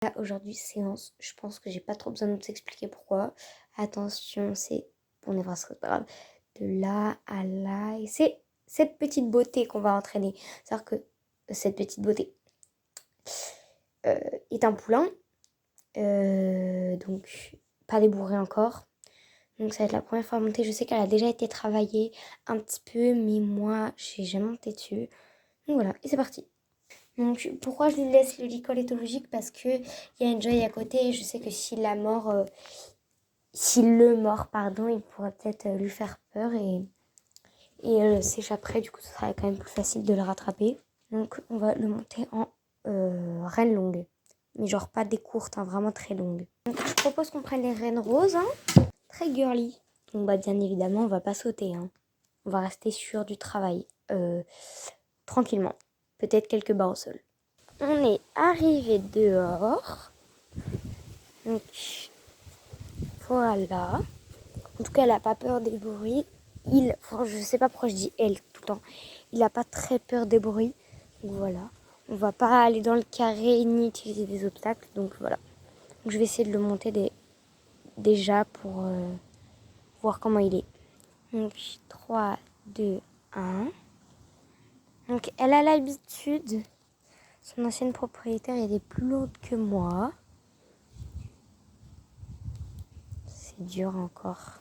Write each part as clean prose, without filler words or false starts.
Là, aujourd'hui, séance, je pense que j'ai pas trop besoin de t'expliquer pourquoi. Attention, c'est pour les phrases, c'est pas grave. De là à là, et c'est cette petite beauté qu'on va entraîner. C'est-à-dire que cette petite beauté est un poulain, donc pas débourré encore. Donc ça va être la première fois à monter. Je sais qu'elle a déjà été travaillée un petit peu, mais moi, j'ai jamais monté dessus. Donc voilà, et c'est parti. Donc pourquoi je lui laisse le licol éthologique? Parce que il y a Enjoy à côté et je sais que s'il le mord, pardon, il pourrait peut-être lui faire peur et elle s'échapperait. Du coup, ce serait quand même plus facile de le rattraper. Donc on va le monter en reine longue. Mais genre pas des courtes, hein, vraiment très longues. Donc je propose qu'on prenne les reines roses, hein, très girly. Donc bah bien évidemment, on va pas sauter, hein. On va rester sur du travail, tranquillement. Peut-être quelques bas au sol. On est arrivé dehors. Donc voilà. En tout cas, elle n'a pas peur des bruits. Je sais pas pourquoi je dis elle tout le temps. Il n'a pas très peur des bruits. Donc voilà. On va pas aller dans le carré ni utiliser des obstacles. Donc voilà. Donc, je vais essayer de le monter déjà pour voir comment il est. Donc 3, 2, 1. Donc elle a l'habitude. Son ancienne propriétaire elle est plus lourde que moi. C'est dur encore.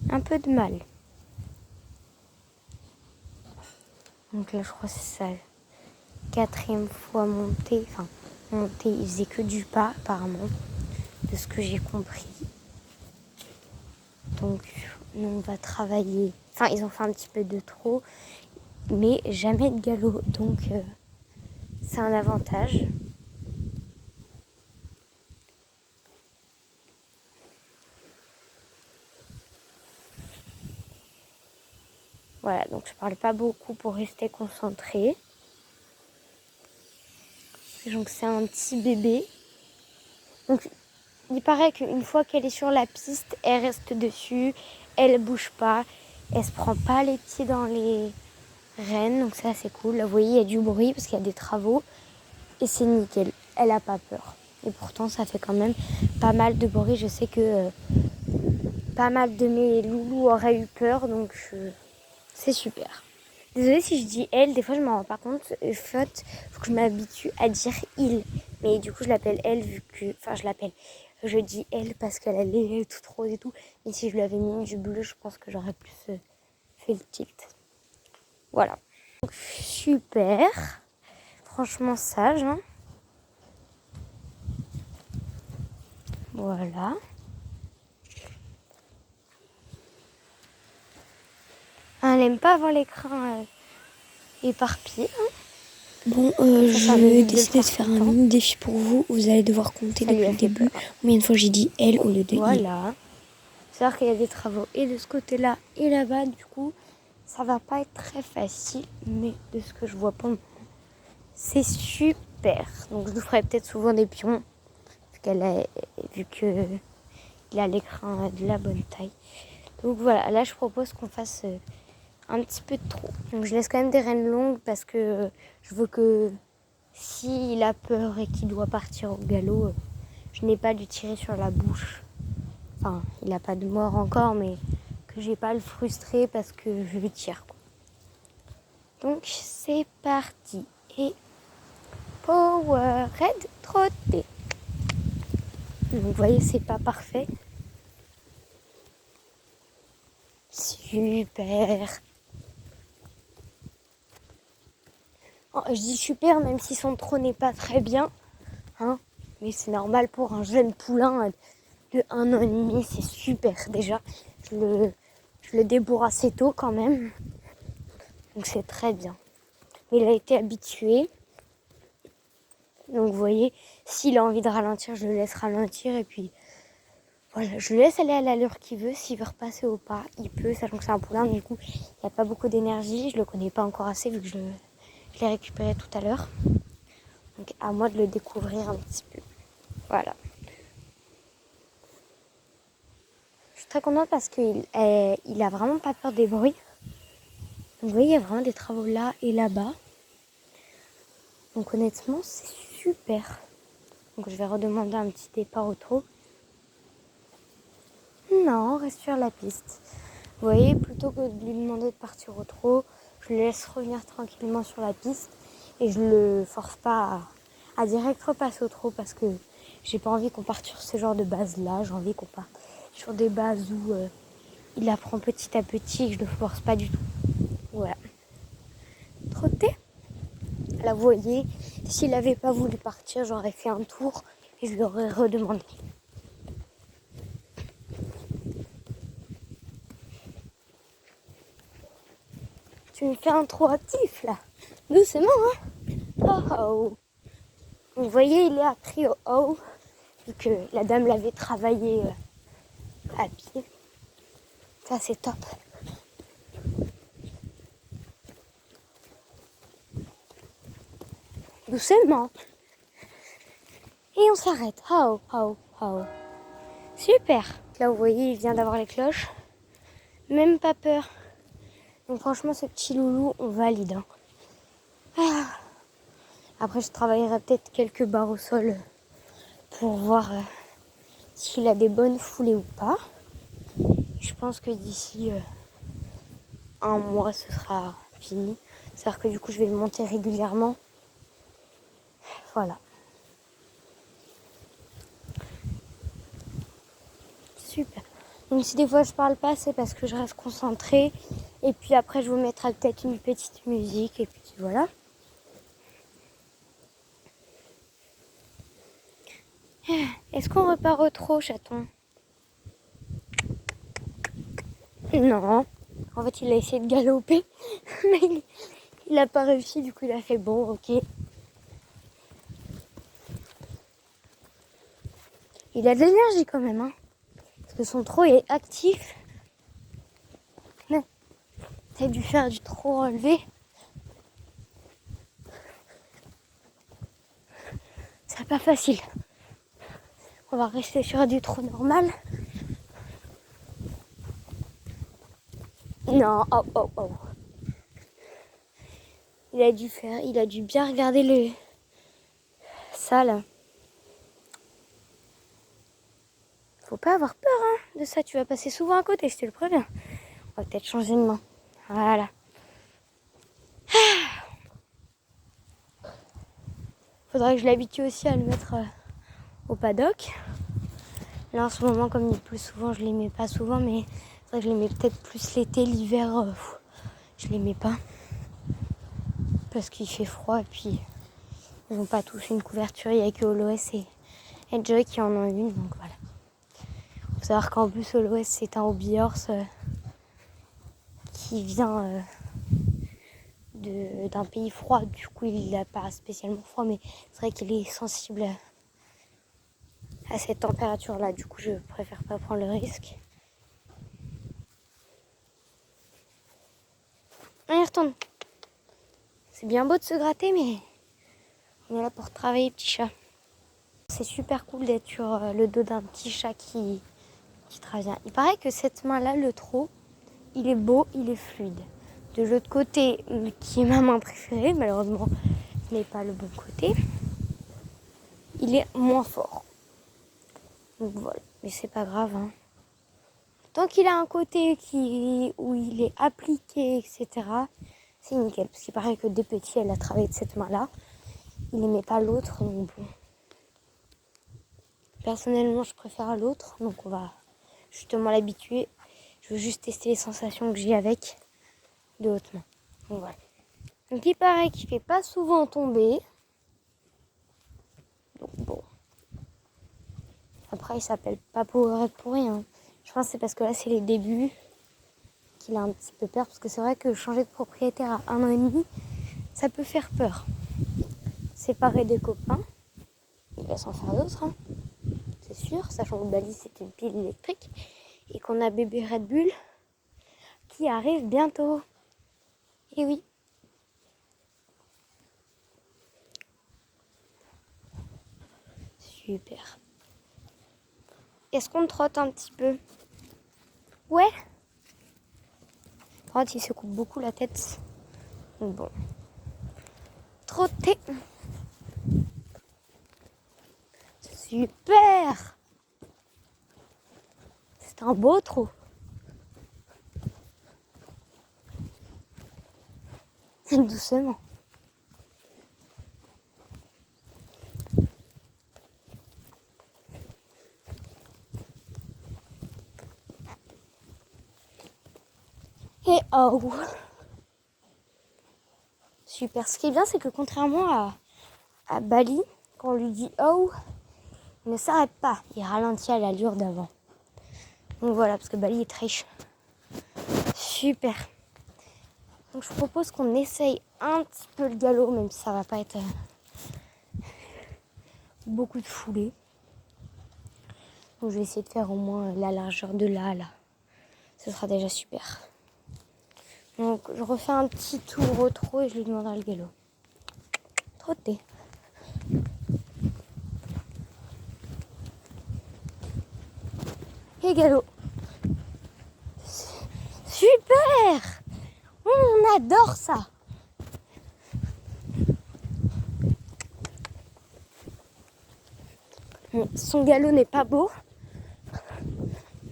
Un peu de mal. Donc là, je crois que c'est ça. 4e fois monté. Enfin, monté, il faisait que du pas, apparemment, de ce que j'ai compris. Donc, on va travailler. Enfin, ils ont fait un petit peu de trop, mais jamais de galop. Donc, c'est un avantage. Voilà, donc je parle pas beaucoup pour rester concentrée. Donc, c'est un petit bébé. Donc, il paraît qu'une fois qu'elle est sur la piste, elle reste dessus, elle bouge pas, elle se prend pas les pieds dans les rênes, donc ça c'est cool. Là, vous voyez, il y a du bruit parce qu'il y a des travaux et c'est nickel. Elle a pas peur. Et pourtant, ça fait quand même pas mal de bruit. Je sais que pas mal de mes loulous auraient eu peur, donc c'est super. Désolée si je dis elle, des fois je m'en rends pas compte. Faute, faut que je m'habitue à dire il. Mais du coup, je l'appelle elle vu que. Enfin, je dis elle parce qu'elle a les yeux toutes roses et tout. Et si je lui avais mis du bleu, je pense que j'aurais plus fait le tilt. Voilà. Donc, super. Franchement sage, hein. Voilà. Elle n'aime pas avoir l'écran éparpillé. Hein. Bon, je vais décider de faire un mini défi pour vous. Vous allez devoir compter depuis le début combien de fois j'ai dit elle au lieu de il. Voilà. C'est-à-dire qu'il y a des travaux et de ce côté-là et là-bas. Du coup, ça va pas être très facile. Mais de ce que je vois pour le moment, c'est super. Donc je vous ferai peut-être souvent des pions. Vu qu'il a l'écran de la bonne taille. Donc voilà, là je propose qu'on fasse un petit peu de trop. Donc je laisse quand même des rênes longues parce que je veux que s'il a peur et qu'il doit partir au galop, je n'ai pas à lui tirer sur la bouche. Enfin, il n'a pas de mort encore, mais que j'ai pas à le frustrer parce que je lui tire. Quoi. Donc c'est parti. Et power red trotté. Donc vous voyez, c'est pas parfait. Super. Oh, je dis super même si son trot n'est pas très bien. Hein, mais c'est normal pour un jeune poulain de 1 an et demi. C'est super déjà. Je le débourre assez tôt quand même. Donc c'est très bien. Mais il a été habitué. Donc vous voyez, s'il a envie de ralentir, je le laisse ralentir. Et puis voilà, je le laisse aller à l'allure qu'il veut. S'il veut repasser au pas, il peut. Sachant que c'est un poulain, du coup, il n'y a pas beaucoup d'énergie. Je le connais pas encore assez vu que je l'ai récupéré tout à l'heure. Donc à moi de le découvrir un petit peu. Voilà. Je suis très contente parce qu'il a vraiment pas peur des bruits. Donc vous voyez, il y a vraiment des travaux là et là-bas. Donc honnêtement, c'est super. Donc je vais redemander un petit départ au trot. Non, on reste sur la piste. Vous voyez, plutôt que de lui demander de partir au trot, je le laisse revenir tranquillement sur la piste et je le force pas à direct repasser au trot parce que j'ai pas envie qu'on parte sur ce genre de base-là. J'ai envie qu'on parte sur des bases où il apprend petit à petit et que je le force pas du tout. Voilà. Trotter. Là, vous voyez, s'il avait pas voulu partir, j'aurais fait un tour et je lui aurais redemandé. Tu me fais un trot actif là. Doucement, hein. Oh oh. Vous voyez, il est appris au oh, vu que la dame l'avait travaillé à pied. Ça, c'est top. Doucement. Et on s'arrête. Oh, oh, oh. Super. Là, vous voyez, il vient d'avoir les cloches. Même pas peur. Donc franchement, ce petit loulou, on valide. Hein. Ah. Après, je travaillerai peut-être quelques barres au sol pour voir s'il a des bonnes foulées ou pas. Je pense que d'ici un mois, ce sera fini. C'est-à-dire que du coup, je vais le monter régulièrement. Voilà. Super. Donc si des fois je parle pas, c'est parce que je reste concentrée. Et puis après, je vous mettrai peut-être une petite musique. Et puis voilà. Est-ce qu'on repart au trot, chaton? Non. En fait, il a essayé de galoper. Mais il a pas réussi. Du coup, il a fait bon, ok. Il a de l'énergie quand même. Hein. Parce que son trot est actif. T'as dû faire du trot relevé. C'est pas facile. On va rester sur du trot normal. Non, oh, oh, oh. Il a dû bien regarder le ça là. Faut pas avoir peur hein, de ça, tu vas passer souvent à côté, je te le préviens. On va peut-être changer de main. Voilà. Faudrait que je l'habitue aussi à le mettre au paddock. Là en ce moment, comme il pleut souvent, je les mets pas souvent, mais c'est vrai que je les mets peut-être plus l'été, l'hiver, je les mets pas. Parce qu'il fait froid et puis ils n'ont pas tous une couverture, il n'y a que Oloès et Joy qui en ont une, donc voilà. Faut savoir qu'en plus Oloès c'est un hobby horse qui vient d'un pays froid, du coup il n'a pas spécialement froid, mais c'est vrai qu'il est sensible à cette température là, du coup je préfère pas prendre le risque. Allez, retourne. C'est bien beau de se gratter, mais on est là pour travailler, petit chat. C'est super cool d'être sur le dos d'un petit chat qui travaille. Il paraît que cette main là, le trot, il est beau, il est fluide. De l'autre côté, qui est ma main préférée, malheureusement, ce n'est pas le bon côté, il est moins fort. Donc voilà, mais c'est pas grave. Hein. Tant qu'il a un côté où il est appliqué, etc., c'est nickel. Parce qu'il paraît que dès petit, elle a travaillé de cette main-là. Il n'aimait pas l'autre, donc bon. Personnellement, je préfère l'autre, donc on va justement l'habituer. Je veux juste tester les sensations que j'ai avec de haute main. Donc voilà. Donc il paraît qu'il fait pas souvent tomber. Donc bon. Après, il s'appelle pas Powerade pour rien. Je pense que c'est parce que là, c'est les débuts qu'il a un petit peu peur. Parce que c'est vrai que changer de propriétaire à 1 an et demi, ça peut faire peur. Séparer des copains, il va s'en faire d'autres, hein. C'est sûr. Sachant que Bali, c'est une pile électrique. Et qu'on a bébé Red Bull qui arrive bientôt. Et oui. Super. Est-ce qu'on trotte un petit peu? Ouais. Par contre, il se coupe beaucoup la tête. Donc bon. Trotter. Super! C'est un beau trou. Doucement. Et oh! Super. Ce qui est bien, c'est que contrairement à Bali, quand on lui dit oh, il ne s'arrête pas. Il ralentit à l'allure d'avant. Donc voilà, parce que Bali est très chaud. Super. Donc je propose qu'on essaye un petit peu le galop, même si ça va pas être beaucoup de foulée. Donc je vais essayer de faire au moins la largeur de là. Ce sera déjà super. Donc je refais un petit tour au trot et je lui demanderai le galop. Trotter. Et galop. Super! On adore ça. Son galop n'est pas beau,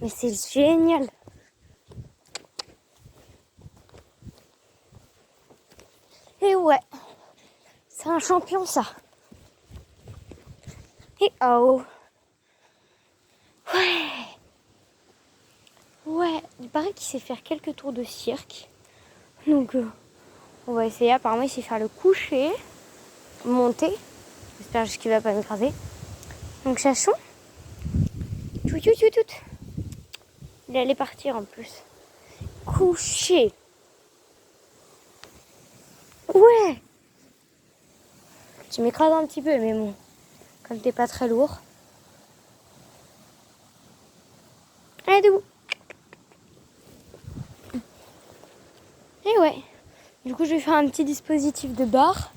mais c'est génial. Et ouais, c'est un champion ça. Et oh. Ouais, il paraît qu'il sait faire quelques tours de cirque. Donc on va essayer. Apparemment il sait faire le coucher, monter. J'espère juste qu'il va pas m'écraser. Donc Chachon. Tout. Il allait partir en plus. Coucher. Ouais. Tu m'écrases un petit peu, mais bon. Comme t'es pas très lourd. Allez, debout. Et ouais. Du coup, je vais faire un petit dispositif de barre.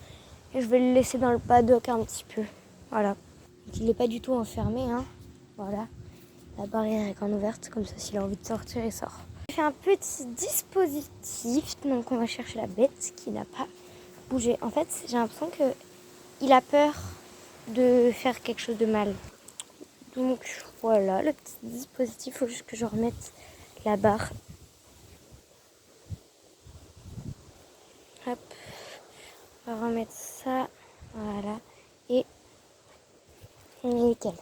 Et je vais le laisser dans le paddock un petit peu. Voilà. Donc, il n'est pas du tout enfermé, hein. Voilà. La barrière est grande ouverte. Comme ça, s'il a envie de sortir, il sort. J'ai fait un petit dispositif. Donc, on va chercher la bête qui n'a pas bougé. En fait, j'ai l'impression qu'il a peur de faire quelque chose de mal. Donc, voilà. Le petit dispositif, il faut juste que je remette la barre. Hop. On va remettre ça. Voilà. Et nickel.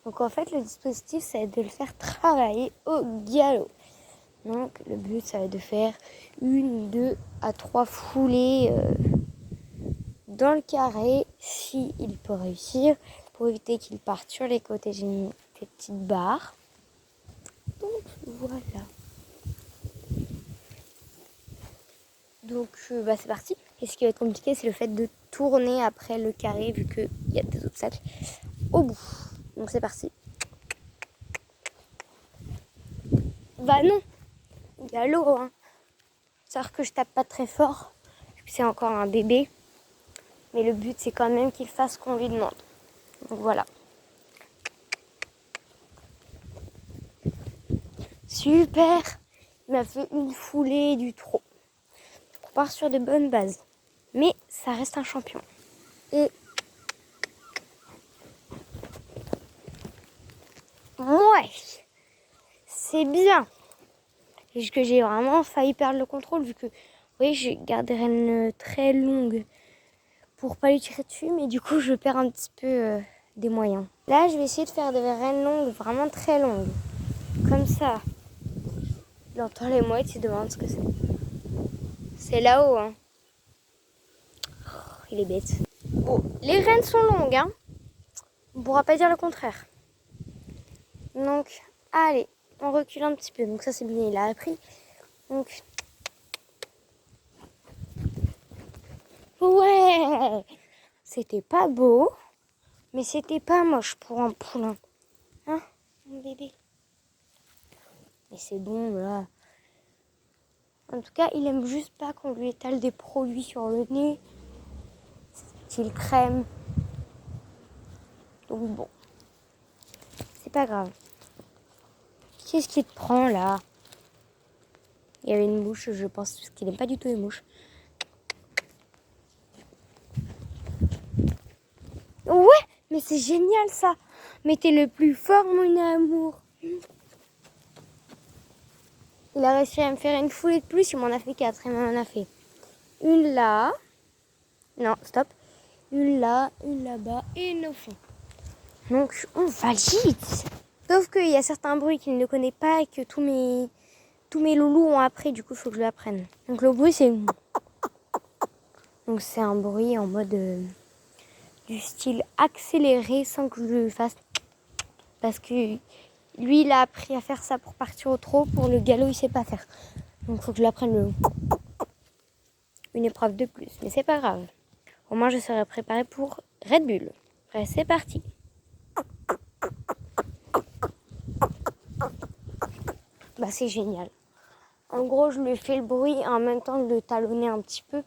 Donc en fait, le dispositif, ça va être de le faire travailler au galop. Donc le but, ça va être de faire 1, 2 à 3 foulées dans le carré, si il peut réussir. Pour éviter qu'il parte sur les côtés, j'ai mis des petites barres. Donc voilà. Donc c'est parti. Et ce qui va être compliqué, c'est le fait de tourner après le carré, vu qu'il y a des obstacles au bout. Donc c'est parti. Bah non, galop, hein. C'est-à-dire que je tape pas très fort, c'est encore un bébé. Mais le but, c'est quand même qu'il fasse ce qu'on lui demande. Donc voilà. Super. Il m'a fait une foulée du trot. On part sur de bonnes bases. Mais ça reste un champion. Et ouais, c'est bien. Et que j'ai vraiment failli perdre le contrôle vu que, vous voyez, j'ai gardé rênes très longue pour pas lui tirer dessus. Mais du coup, je perds un petit peu des moyens. Là, je vais essayer de faire des rênes longues, vraiment très longues. Comme ça. Il entend les mouettes, il demande ce que c'est. C'est là-haut, hein. Oh, il est bête. Bon, les rênes sont longues, hein. On ne pourra pas dire le contraire. Donc, allez, on recule un petit peu. Donc ça, c'est bien, il a appris. Donc, ouais, c'était pas beau, mais c'était pas moche pour un poulain. Hein, mon bébé? Mais c'est bon, là. En tout cas, il aime juste pas qu'on lui étale des produits sur le nez. Style crème. Donc bon, c'est pas grave. Qu'est-ce qui te prend, là? Il y avait une mouche, je pense, parce qu'il n'aime pas du tout les mouches. Ouais, mais c'est génial ça. Mais t'es le plus fort, mon amour. Il a réussi à me faire une foulée de plus. Il m'en a fait 4. Il m'en a fait une là. Non, stop. Une là, une là-bas et une au fond. Donc, on valide. Sauf qu'il y a certains bruits qu'il ne connaît pas et que tous mes loulous ont appris. Du coup, il faut que je l'apprenne. Donc, le bruit, c'est... Donc, c'est un bruit en mode... du style accéléré sans que je le fasse. Parce que lui, il a appris à faire ça pour partir au trot. Pour le galop, il sait pas faire. Donc, il faut que je l'apprenne une épreuve de plus. Mais c'est pas grave. Au moins, je serai préparée pour Red Bull. Après, c'est parti. Bah, c'est génial. En gros, je lui fais le bruit et en même temps de le talonner un petit peu.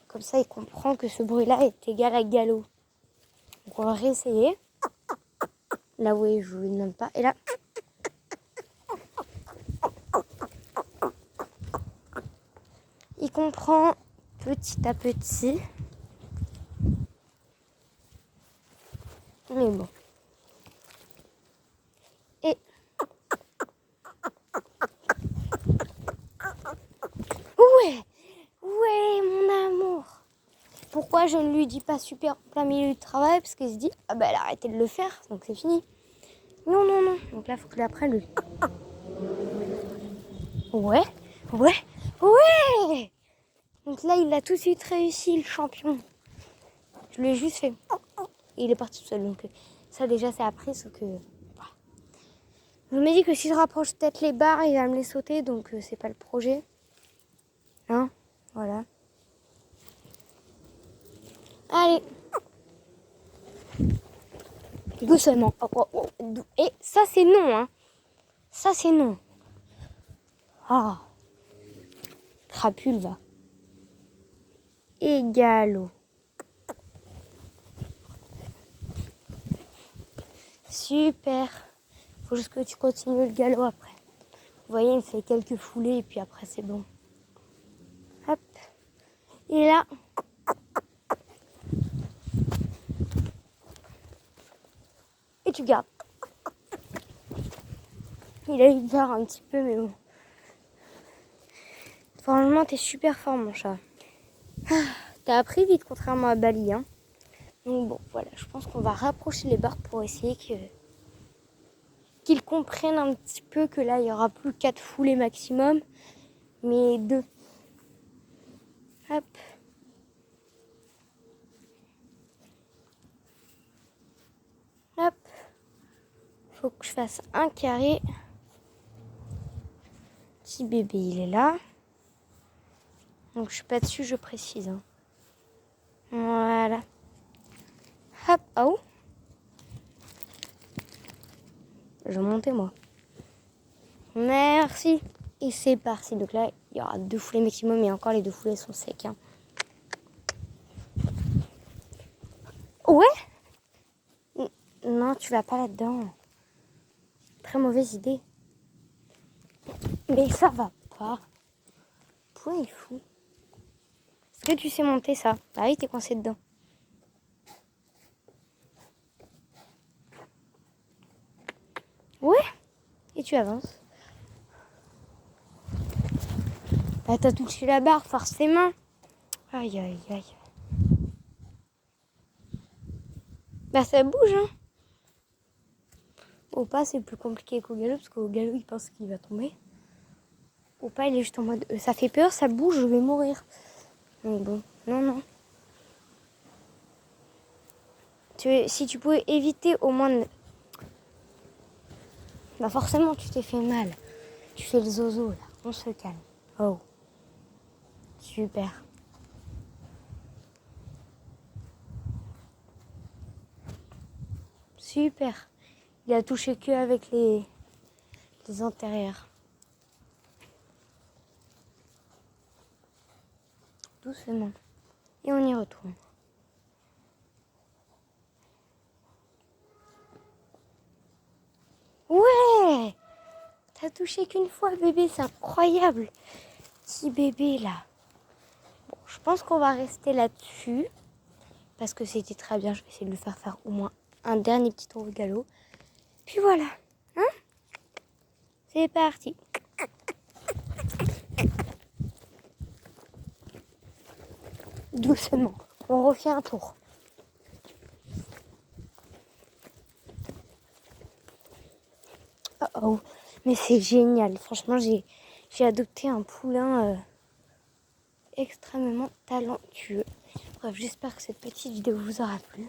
Comme ça, il comprend que ce bruit-là est égal à galop. Donc, on va réessayer. Là, oui, je ne lui demande pas. Et là... Il comprend petit à petit. Mais bon. Et... Ouais, mon amour. Pourquoi je ne lui dis pas super en plein milieu du travail? Parce qu'il se dit, ah bah elle a arrêté de le faire, donc c'est fini. Non. Donc là, il faut que je l'apprenne lui. Ouais. Donc là, il a tout de suite réussi, le champion. Je lui ai juste fait... Et il est parti tout seul. Donc ça, déjà, c'est appris, sauf que... Je me dis que si je rapproche peut-être les barres, il va me les sauter, donc c'est pas le projet. Hein? Voilà. Allez. Doucement. Oh. Et ça, c'est non, hein. Ça, c'est non. Ah. Crapule, va. Et galop. Super. Faut juste que tu continues le galop après. Vous voyez, il fait quelques foulées et puis après, c'est bon. Hop. Et là... Et tu gardes. Il a eu peur un petit peu, mais bon. Franchement, t'es super fort, mon chat. T'as appris vite, contrairement à Bali, hein. Donc bon, voilà, je pense qu'on va rapprocher les barres pour essayer qu'ils comprennent un petit peu que là, il n'y aura plus 4 foulées maximum, mais 2. Hop. Hop. Faut que je fasse un carré. Petit bébé, il est là. Donc je suis pas dessus, je précise. Hein. Voilà. Hop, oh. Je vais monter moi. Merci. Et c'est parti. Donc là, il y aura 2 foulées maximum et encore les 2 foulées sont secs. Hein. Ouais. Non, tu vas pas là-dedans. Très mauvaise idée. Mais ça va pas. Pourquoi il fout? Est-ce que tu sais monter ça? Ah oui, t'es coincé dedans. Ouais. Et tu avances. Ah, t'as touché la barre, forcément. Aïe. Bah ça bouge, hein. Au pas, c'est plus compliqué qu'au galop, parce qu'au galop, il pense qu'il va tomber. Au pas, il est juste en mode, ça fait peur, ça bouge, je vais mourir. Donc bon, non. Si tu pouvais éviter au moins... Bah forcément, tu t'es fait mal. Tu fais le zozo, là. On se calme. Oh. Super. Super. Il a touché que avec les antérieurs. Doucement. Et on y retourne. Ouais! T'as touché qu'une fois, bébé, c'est incroyable. Petit bébé, là. Bon, je pense qu'on va rester là-dessus. Parce que c'était très bien. Je vais essayer de le faire au moins un dernier petit tour au galop. Puis voilà. Hein? C'est parti. Doucement. On refait un tour. Oh oh. Mais c'est génial. Franchement, j'ai adopté un poulain extrêmement talentueux. Bref, j'espère que cette petite vidéo vous aura plu.